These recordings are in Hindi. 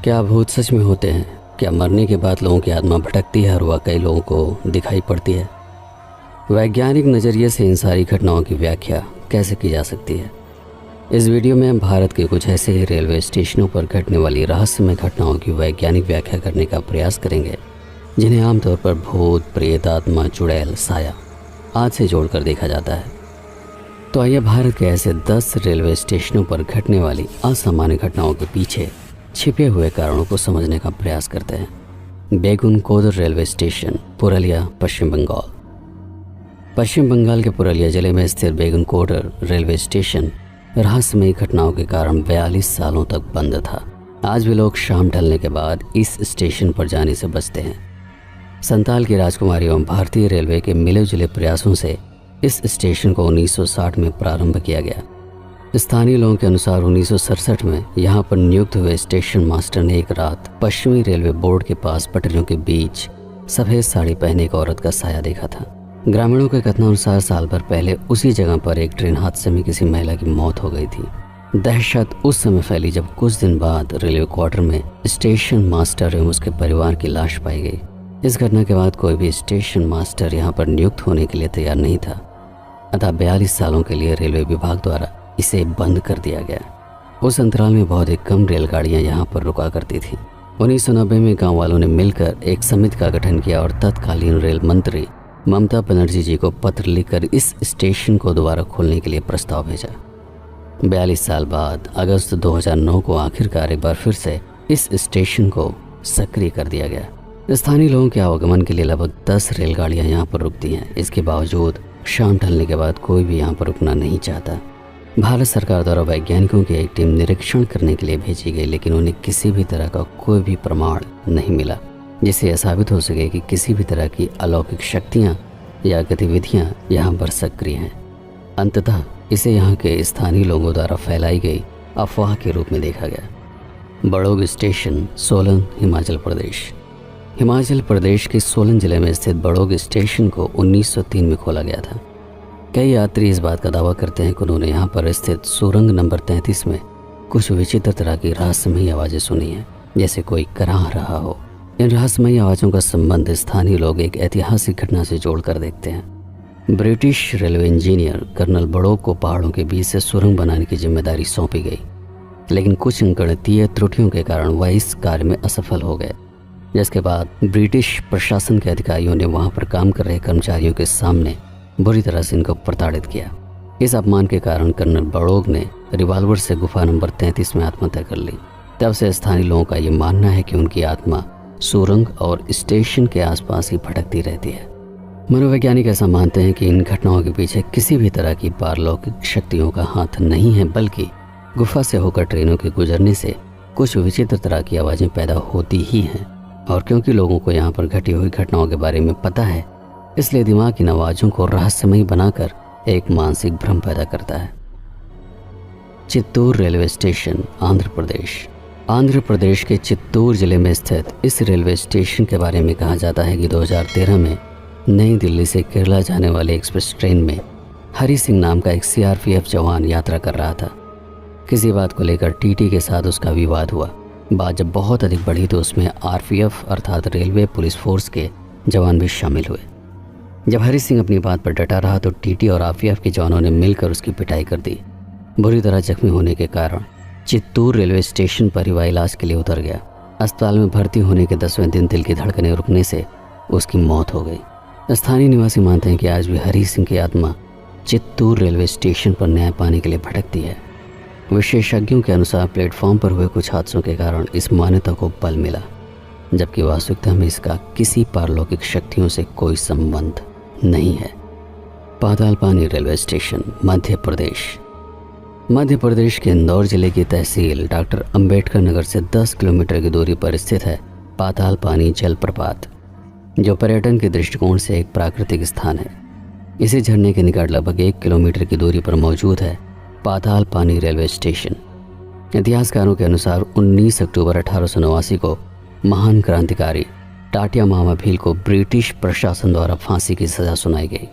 क्या भूत सच में होते हैं? क्या मरने के बाद लोगों की आत्मा भटकती है और वह कई लोगों को दिखाई पड़ती है? वैज्ञानिक नज़रिए से इन सारी घटनाओं की व्याख्या कैसे की जा सकती है? इस वीडियो में हम भारत के कुछ ऐसे ही रेलवे स्टेशनों पर घटने वाली रहस्यमय घटनाओं की वैज्ञानिक व्याख्या करने का प्रयास करेंगे, जिन्हें आमतौर पर भूत, प्रेत, आत्मा, चुड़ैल, साया आदि से जोड़कर देखा जाता है। तो आइए भारत के ऐसे 10 रेलवे स्टेशनों पर घटने वाली असामान्य घटनाओं के पीछे छिपे हुए कारणों को समझने का प्रयास करते हैं। बेगुनकोदर रेलवे स्टेशन, पुरुलिया, पश्चिम बंगाल। पश्चिम बंगाल के पुरुलिया जिले में स्थित बेगुनकोदर रेलवे स्टेशन रहस्यमयी घटनाओं के कारण 42 सालों तक बंद था। आज भी लोग शाम ढलने के बाद इस स्टेशन पर जाने से बचते हैं। संताल की राजकुमारी एवं भारतीय रेलवे के मिले जुले प्रयासों से इस स्टेशन को 1960 में प्रारंभ किया गया। स्थानीय लोगों के अनुसार 1967 में यहाँ पर नियुक्त हुए स्टेशन मास्टर ने एक रात पश्चिमी रेलवे बोर्ड के पास पटरियों के बीच सफ़ेद साड़ी पहने एक औरत का साया देखा था। ग्रामीणों के कथनानुसार साल भर पहले उसी जगह पर एक ट्रेन हादसे में किसी महिला की मौत हो गई थी। दहशत उस समय फैली जब कुछ दिन बाद रेलवे क्वार्टर में स्टेशन मास्टर एवं उसके परिवार की लाश पाई गई। इस घटना के बाद कोई भी स्टेशन मास्टर यहाँ पर नियुक्त होने के लिए तैयार नहीं था, अतः 42 सालों के लिए रेलवे विभाग द्वारा इसे बंद कर दिया गया। उस अंतराल में बहुत ही कम रेलगाड़ियां यहाँ पर रुका करती थी। 1990 में गांव वालों ने मिलकर एक समिति का गठन किया और तत्कालीन रेल मंत्री ममता बनर्जी जी को पत्र लिखकर इस स्टेशन को दोबारा खोलने के लिए प्रस्ताव भेजा। 42 साल बाद अगस्त 2009 को आखिरकार एक बार फिर से इस स्टेशन को सक्रिय कर दिया गया। स्थानीय लोगों के आवागमन के लिए लगभग 10 रेलगाड़ियां यहाँ पर रुकती हैं। इसके बावजूद शाम ढलने के बाद कोई भी यहाँ पर रुकना नहीं चाहता। भारत सरकार द्वारा वैज्ञानिकों की एक टीम निरीक्षण करने के लिए भेजी गई, लेकिन उन्हें किसी भी तरह का कोई भी प्रमाण नहीं मिला जिससे यह साबित हो सके कि किसी भी तरह की अलौकिक शक्तियाँ या गतिविधियाँ यहाँ पर सक्रिय हैं। अंततः इसे यहाँ के स्थानीय लोगों द्वारा फैलाई गई अफवाह के रूप में देखा गया। बड़ौग स्टेशन, सोलन, हिमाचल प्रदेश। हिमाचल प्रदेश के सोलन जिले में स्थित बड़ौग स्टेशन को 1903 में खोला गया था। कई यात्री इस बात का दावा करते हैं कि उन्होंने यहाँ पर स्थित सुरंग नंबर 33 में कुछ विचित्र तरह की रहस्यमयी आवाज़ें सुनी हैं, जैसे कोई कराह रहा हो। इन रहस्यमयी आवाज़ों का संबंध स्थानीय लोग एक ऐतिहासिक घटना से जोड़कर देखते हैं। ब्रिटिश रेलवे इंजीनियर कर्नल बड़ौग को पहाड़ों के बीच से सुरंग बनाने की जिम्मेदारी सौंपी गई, लेकिन कुछ गणितीय त्रुटियों के कारण वह इस कार्य में असफल हो गए, जिसके बाद ब्रिटिश प्रशासन के अधिकारियों ने वहाँ पर काम कर रहे कर्मचारियों के सामने बुरी तरह से इनको प्रताड़ित किया। इस अपमान के कारण कर्नल बड़ौग ने रिवाल्वर से गुफा नंबर 33 में आत्महत्या कर ली। तब से स्थानीय लोगों का ये मानना है कि उनकी आत्मा सुरंग और स्टेशन के आसपास ही भटकती रहती है। मनोवैज्ञानिक ऐसा मानते हैं कि इन घटनाओं के पीछे किसी भी तरह की पारलौकिक शक्तियों का हाथ नहीं है, बल्कि गुफा से होकर ट्रेनों के गुजरने से कुछ विचित्र तरह की आवाज़ें पैदा होती ही हैं। और क्योंकि लोगों को यहाँ पर घटी हुई घटनाओं के बारे में पता है, इसलिए दिमाग इन आवाज़ों को रहस्यमयी बनाकर एक मानसिक भ्रम पैदा करता है। Chittoor railway station, Andhra Pradesh. आंध्र प्रदेश के चित्तूर जिले में स्थित इस रेलवे स्टेशन के बारे में कहा जाता है कि 2013 में नई दिल्ली से केरला जाने वाले एक्सप्रेस ट्रेन में हरी सिंह नाम का एक CRPF जवान यात्रा कर रहा था। किसी बात को लेकर TT के साथ उसका विवाद हुआ। बात जब बहुत अधिक बढ़ी तो उसमें RPF अर्थात रेलवे पुलिस फोर्स के जवान भी शामिल हुए। जब हरी सिंह अपनी बात पर डटा रहा तो TT और RPF के जवानों ने मिलकर उसकी पिटाई कर दी। बुरी तरह जख्मी होने के कारण चित्तूर रेलवे स्टेशन पर ही वह इलाज के लिए उतर गया। अस्पताल में भर्ती होने के 10वें दिन दिल की धड़कनें रुकने से उसकी मौत हो गई। स्थानीय निवासी मानते हैं कि आज भी हरी सिंह की आत्मा चित्तूर रेलवे स्टेशन पर न्याय पाने के लिए भटकती है। विशेषज्ञों के अनुसार प्लेटफॉर्म पर हुए कुछ हादसों के कारण इस मान्यता को बल मिला, जबकि वास्तविकता में इसका किसी पारलौकिक शक्तियों से कोई संबंध नहीं है। Patalpani railway station, Madhya Pradesh. मध्य प्रदेश के इंदौर जिले की तहसील डॉक्टर अंबेडकर नगर से 10 किलोमीटर की दूरी पर स्थित है पातालपानी जलप्रपात, जो पर्यटन के दृष्टिकोण से एक प्राकृतिक स्थान है। इसी झरने के निकट लगभग 1 किलोमीटर की दूरी पर मौजूद है पातालपानी रेलवे स्टेशन। इतिहासकारों के अनुसार 19 अक्टूबर 1889 को महान क्रांतिकारी टाटिया मामा भील को ब्रिटिश प्रशासन द्वारा फांसी की सजा सुनाई गई।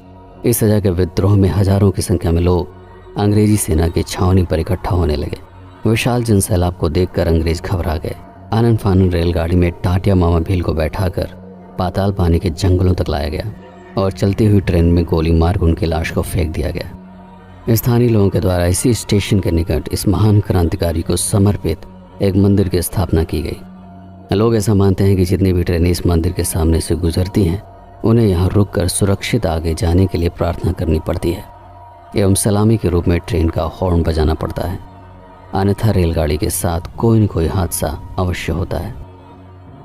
इस सजा के विद्रोह में हजारों की संख्या में लोग अंग्रेजी सेना की छावनी पर इकट्ठा होने लगे। विशाल जनसैलाब को देखकर अंग्रेज घबरा गए आनन फानन रेलगाड़ी में टाटिया मामा भील को बैठाकर पाताल पानी के जंगलों तक लाया गया और चलती हुई ट्रेन में गोली मारकर उनकी लाश को फेंक दिया गया। स्थानीय लोगों के द्वारा इसी स्टेशन के निकट इस महान क्रांतिकारी को समर्पित एक मंदिर की स्थापना की गई। लोग ऐसा मानते हैं कि जितनी भी ट्रेनें इस मंदिर के सामने से गुजरती हैं उन्हें यहाँ रुककर सुरक्षित आगे जाने के लिए प्रार्थना करनी पड़ती है एवं सलामी के रूप में ट्रेन का हॉर्न बजाना पड़ता है, अन्यथा रेलगाड़ी के साथ कोई न कोई हादसा अवश्य होता है।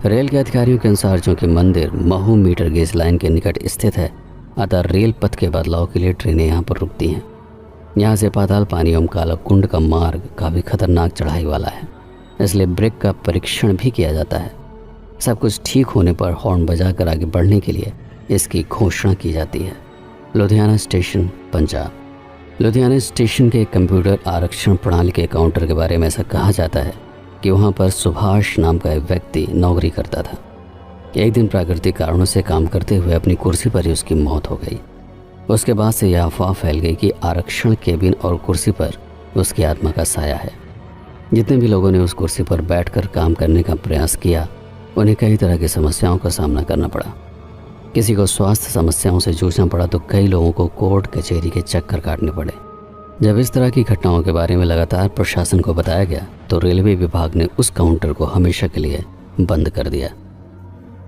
रेल के अधिकारियों के अनुसार चूंकि मंदिर महू मीटर गेज लाइन के निकट स्थित है, अतः रेल पथ के बदलाव के लिए ट्रेनें यहाँ पर रुकती हैं। यहाँ से पाताल पानी एवं काला कुंड का मार्ग काफ़ी खतरनाक चढ़ाई वाला है, इसलिए ब्रेक का परीक्षण भी किया जाता है। सब कुछ ठीक होने पर हॉर्न बजाकर आगे बढ़ने के लिए इसकी घोषणा की जाती है। लुधियाना स्टेशन, पंजाब। लुधियाना स्टेशन के कंप्यूटर आरक्षण प्रणाली के काउंटर के बारे में ऐसा कहा जाता है कि वहाँ पर सुभाष नाम का एक व्यक्ति नौकरी करता था। एक दिन प्राकृतिक कारणों से काम करते हुए अपनी कुर्सी पर ही उसकी मौत हो गई। उसके बाद से यह अफवाह फैल गई कि आरक्षण केबिन और कुर्सी पर उसकी आत्मा का साया है। जितने भी लोगों ने उस कुर्सी पर बैठकर काम करने का प्रयास किया उन्हें कई तरह की समस्याओं का सामना करना पड़ा। किसी को स्वास्थ्य समस्याओं से जूझना पड़ा तो कई लोगों को कोर्ट कचहरी के चक्कर काटने पड़े। जब इस तरह की घटनाओं के बारे में लगातार प्रशासन को बताया गया तो रेलवे विभाग ने उस काउंटर को हमेशा के लिए बंद कर दिया।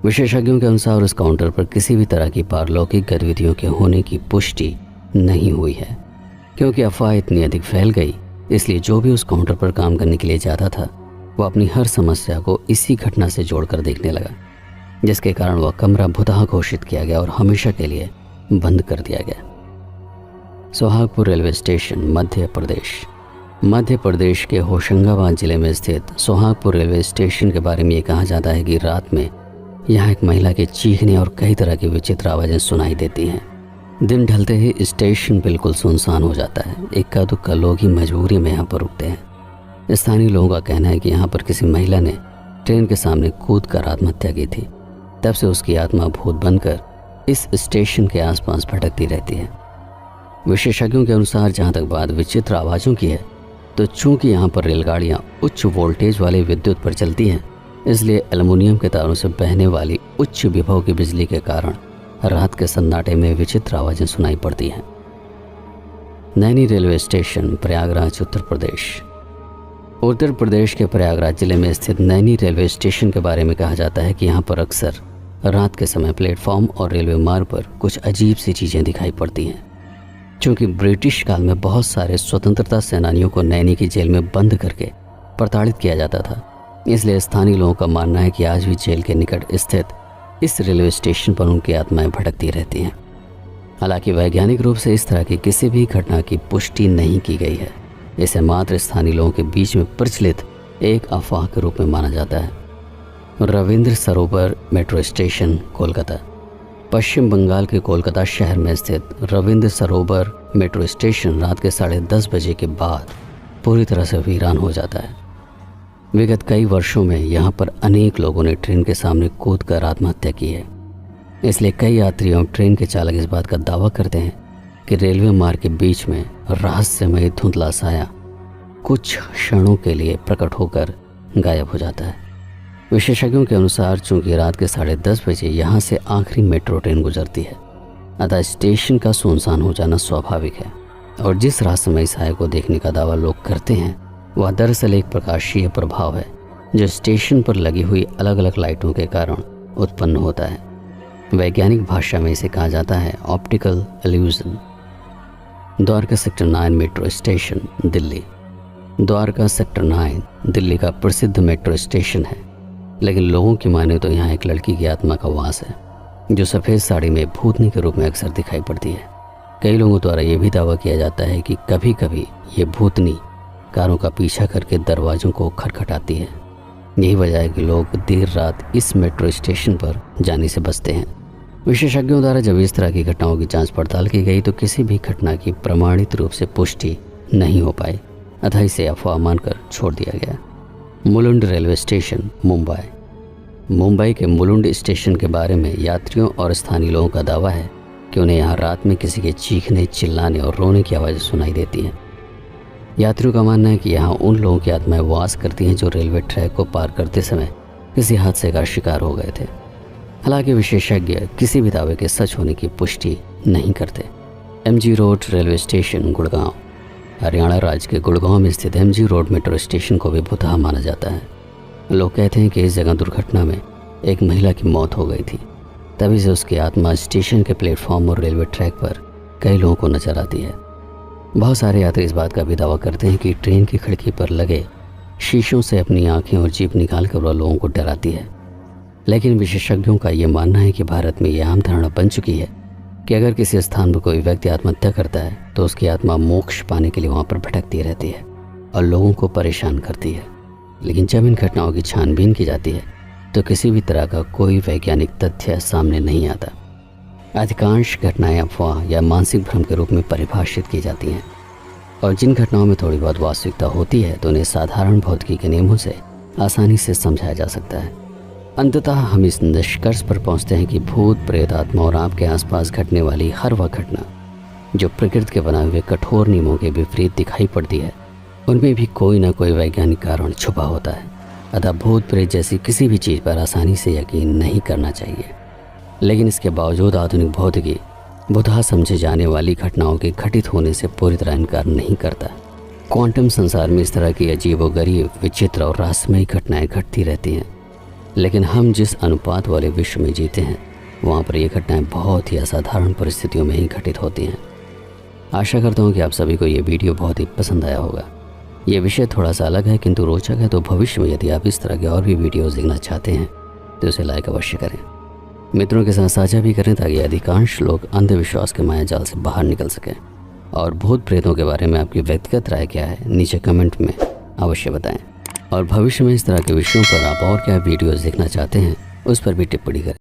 विशेषज्ञों के अनुसार उस काउंटर पर किसी भी तरह की पारलौकिक गतिविधियों के होने की पुष्टि नहीं हुई है। क्योंकि अफवाह इतनी अधिक फैल गई, इसलिए जो भी उस काउंटर पर काम करने के लिए जाता था वो अपनी हर समस्या को इसी घटना से जोड़कर देखने लगा, जिसके कारण वह कमरा भुतहा घोषित किया गया और हमेशा के लिए बंद कर दिया गया। Sohagpur railway station, Madhya Pradesh. मध्य प्रदेश के होशंगाबाद जिले में स्थित सोहागपुर रेलवे स्टेशन के बारे में ये कहा जाता है कि रात में यहाँ एक महिला के चीखने और कई तरह की विचित्र आवाज़ें सुनाई देती हैं। दिन ढलते ही स्टेशन बिल्कुल सुनसान हो जाता है। इक्का दुक्का लोग ही मजबूरी में यहाँ पर रुकते हैं। स्थानीय लोगों का कहना है कि यहाँ पर किसी महिला ने ट्रेन के सामने कूद कर आत्महत्या की थी। तब से उसकी आत्मा भूत बनकर इस स्टेशन के आसपास भटकती रहती है। विशेषज्ञों के अनुसार जहाँ तक बात विचित्र आवाज़ों की है, तो चूंकि यहाँ पर रेलगाड़ियाँ उच्च वोल्टेज वाले विद्युत पर चलती हैं, इसलिए एल्युमिनियम के तारों से बहने वाली उच्च विभव की बिजली के कारण रात के सन्नाटे में विचित्र आवाज़ें सुनाई पड़ती हैं। Naini railway station, Prayagraj, Uttar Pradesh. उत्तर प्रदेश के प्रयागराज जिले में स्थित नैनी रेलवे स्टेशन के बारे में कहा जाता है कि यहाँ पर अक्सर रात के समय प्लेटफॉर्म और रेलवे मार्ग पर कुछ अजीब सी चीज़ें दिखाई पड़ती हैं। चूँकि ब्रिटिश काल में बहुत सारे स्वतंत्रता सेनानियों को नैनी की जेल में बंद करके प्रताड़ित किया जाता था, इसलिए स्थानीय लोगों का मानना है कि आज भी जेल के निकट स्थित इस रेलवे स्टेशन पर उनकी आत्माएं भटकती रहती हैं। हालांकि वैज्ञानिक रूप से इस तरह की किसी भी घटना की पुष्टि नहीं की गई है। इसे मात्र स्थानीय लोगों के बीच में प्रचलित एक अफवाह के रूप में माना जाता है। रविंद्र सरोवर मेट्रो स्टेशन, कोलकाता। पश्चिम बंगाल के कोलकाता शहर में स्थित रविंद्र सरोवर मेट्रो स्टेशन रात के 10:30 बजे के बाद पूरी तरह से वीरान हो जाता है। विगत कई वर्षों में यहाँ पर अनेक लोगों ने ट्रेन के सामने कूदकर आत्महत्या की है। इसलिए कई यात्री एवं ट्रेन के चालक इस बात का दावा करते हैं कि रेलवे मार्ग के बीच में रहस्यमय धुंधला साया कुछ क्षणों के लिए प्रकट होकर गायब हो जाता है। विशेषज्ञों के अनुसार चूंकि रात के 10:30 बजे यहाँ से आखिरी मेट्रो ट्रेन गुजरती है, अतः स्टेशन का सुनसान हो जाना स्वाभाविक है। और जिस रहस्यमय साया को देखने का दावा लोग करते हैं वह दरअसल एक प्रकाशीय प्रभाव है जो स्टेशन पर लगी हुई अलग अलग लाइटों के कारण उत्पन्न होता है। वैज्ञानिक भाषा में इसे कहा जाता है optical illusion. Dwarka sector 9 metro station, Delhi. Dwarka sector 9 Delhi का प्रसिद्ध मेट्रो स्टेशन है, लेकिन लोगों की माने तो यहाँ एक लड़की की आत्मा का वास है जो सफ़ेद साड़ी में भूतनी के रूप में अक्सर दिखाई पड़ती है। कई लोगों द्वारा ये भी दावा किया जाता है कि कभी कभी ये भूतनी कारों का पीछा करके दरवाज़ों को खटखटाती है। यही वजह है कि लोग देर रात इस मेट्रो स्टेशन पर जाने से बचते हैं। विशेषज्ञों द्वारा जब इस तरह की घटनाओं की जांच पड़ताल की गई तो किसी भी घटना की प्रमाणित रूप से पुष्टि नहीं हो पाई, अतः इसे अफवाह मानकर छोड़ दिया गया। Mulund railway station, Mumbai. मुंबई के मुलुंड स्टेशन के बारे में यात्रियों और स्थानीय लोगों का दावा है कि उन्हें यहाँ रात में किसी के चीखने, चिल्लाने और रोने की आवाज़ें सुनाई देती हैं। यात्रियों का मानना है कि यहाँ उन लोगों की आत्माएं वास करती हैं जो रेलवे ट्रैक को पार करते समय किसी हादसे का शिकार हो गए थे। हालांकि विशेषज्ञ किसी भी दावे के सच होने की पुष्टि नहीं करते। MG road railway station Gurgaon. Haryana राज्य के गुड़गांव में स्थित एमजी रोड मेट्रो स्टेशन को भी भुतहा माना जाता है। लोग कहते हैं कि इस जगह दुर्घटना में एक महिला की मौत हो गई थी, तभी से उसकी आत्मा स्टेशन के प्लेटफॉर्म और रेलवे ट्रैक पर कई लोगों को नजर आती है। बहुत सारे यात्री इस बात का भी दावा करते हैं कि ट्रेन की खिड़की पर लगे शीशों से अपनी आंखें और जीभ निकाल कर वह लोगों को डराती है। लेकिन विशेषज्ञों का ये मानना है कि भारत में यह आम धारणा बन चुकी है कि अगर किसी स्थान पर कोई व्यक्ति आत्महत्या करता है तो उसकी आत्मा मोक्ष पाने के लिए वहाँ पर भटकती रहती है और लोगों को परेशान करती है। लेकिन जब इन घटनाओं की छानबीन की जाती है तो किसी भी तरह का कोई वैज्ञानिक तथ्य सामने नहीं आता। अधिकांश घटनाएं अफवाह या मानसिक भ्रम के रूप में परिभाषित की जाती हैं, और जिन घटनाओं में थोड़ी बहुत वास्तविकता होती है तो उन्हें साधारण भौतिकी के नियमों से आसानी से समझाया जा सकता है। अंततः हम इस निष्कर्ष पर पहुंचते हैं कि भूत प्रेत आत्मा और आपके आसपास घटने वाली हर वह घटना जो प्रकृति के बनाए हुए कठोर नियमों के विपरीत दिखाई पड़ती है, उनमें भी कोई ना कोई वैज्ञानिक कारण छुपा होता है। अतः भूत प्रेत जैसी किसी भी चीज़ पर आसानी से यकीन नहीं करना चाहिए। लेकिन इसके बावजूद आधुनिक भौतिकी भुतहा समझे जाने वाली घटनाओं के घटित होने से पूरी तरह इनकार नहीं करता। क्वांटम संसार में इस तरह की अजीबोगरीब, विचित्र और रहस्यमयी घटनाएं घटती रहती हैं, लेकिन हम जिस अनुपात वाले विश्व में जीते हैं वहाँ पर ये घटनाएं बहुत ही असाधारण परिस्थितियों में ही घटित होती हैं। आशा करता हूँ कि आप सभी को ये वीडियो बहुत ही पसंद आया होगा। ये विषय थोड़ा सा अलग है किंतु रोचक है, तो भविष्य में यदि आप इस तरह के और भी वीडियोज़ देखना चाहते हैं तो उसे लाइक अवश्य करें, मित्रों के साथ साझा भी करें ताकि अधिकांश लोग अंधविश्वास के मायाजाल से बाहर निकल सकें। और भूत प्रेतों के बारे में आपकी व्यक्तिगत राय क्या है नीचे कमेंट में अवश्य बताएं। और भविष्य में इस तरह के विषयों पर आप और क्या वीडियोज़ देखना चाहते हैं उस पर भी टिप्पणी करें।